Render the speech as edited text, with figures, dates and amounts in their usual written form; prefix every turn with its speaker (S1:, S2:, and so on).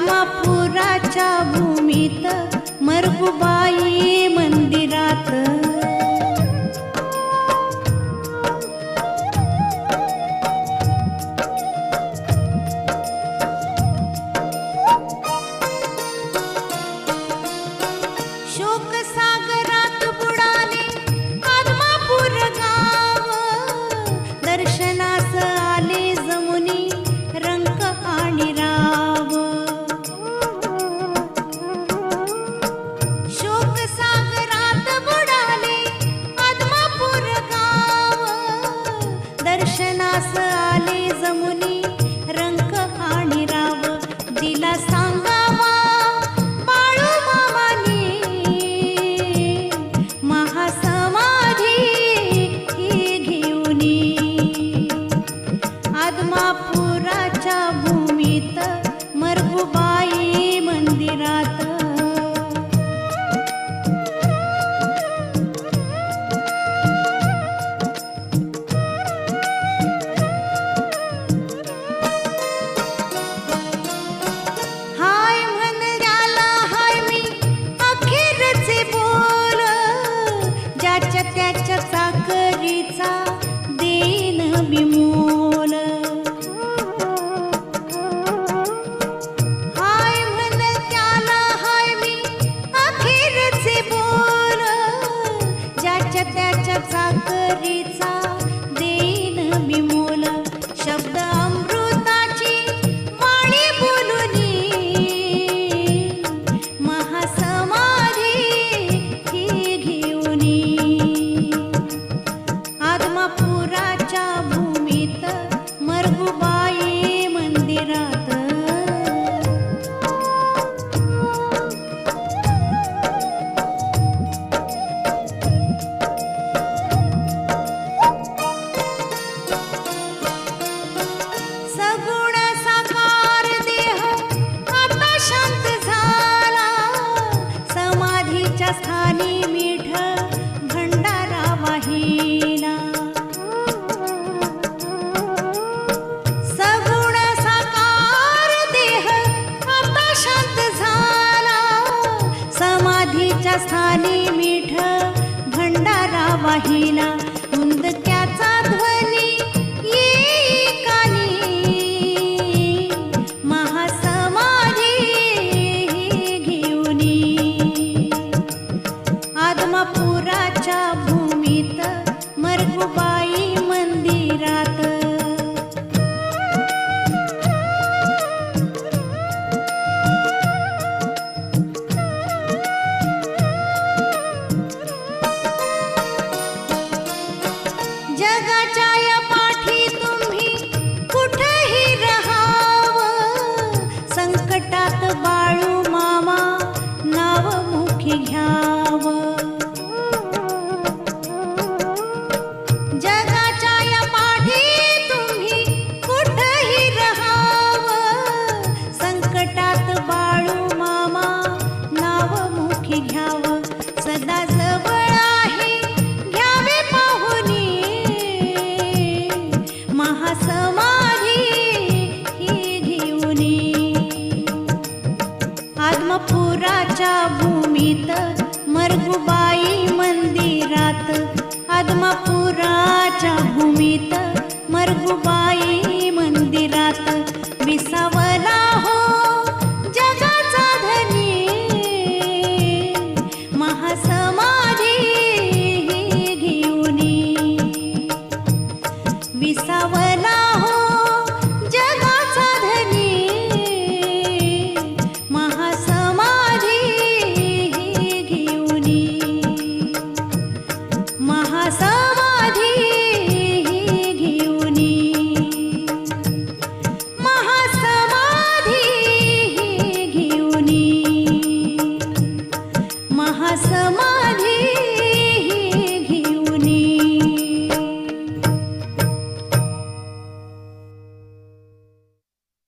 S1: आदमापुराच्या भूमीत मरगुबाई मंदिरात शोकसागरात बुडाले आदमापूर गाव, दर्शनास आले जमुनी रंक आणि राव। शोकसागरात बुडाले आदमापूर गाव, दर्शनास आले जमुनी रंक आणि राव। दिला सांगावा आदमापुराच्या भूमीत मरगुबाई मंदिरात। हाय म्हणल्याला हाय मी अखेरचे बोल, ज्याच्या त्याच्या चाकरीचा देन बिमोल। त्याच्या चाकरीचा देन बिमोल। शब्द अमृताची वाणी बोलुनी महासमाधी ही घेऊनी। आदमापुराच्या भूमीत मरगुबाई मंदिरात। सगुण साकार देह आता शांत झाला, समाधीच्या स्थानी मीठ भंडारा वाहिला। सगुण साकार देह आता शांत झाला, समाधीच्या स्थानी मीठ भंडारा वाहिला। उंदक्याचा ध्वनी आदमापुराच्या भूमीत मरगुबाई मंदिरात। जगाच्या या पाठी तुम्ही कुठेही रहाव, संकटात बाळू मामा नाव मुखी घ्याव। जगाच्या या पाठी तुम्ही कुठेही रहाव, संकटात बाळू मामा नाव मुखी घ्याव। सदा जवळ आहे घ्यावे पाहुनी महासमाधी ही घेऊनी। आदमापुराच्या भूमीत मरगुबाई मंदिरात। आदमापुराच्या भूमीत मरगुबाई मंदिरात। विसावला हो जगाचा धनी महासमाधी ही घेऊनी। विसावला हो जगाचा धनी महासमाधी ही घेऊनी। महासा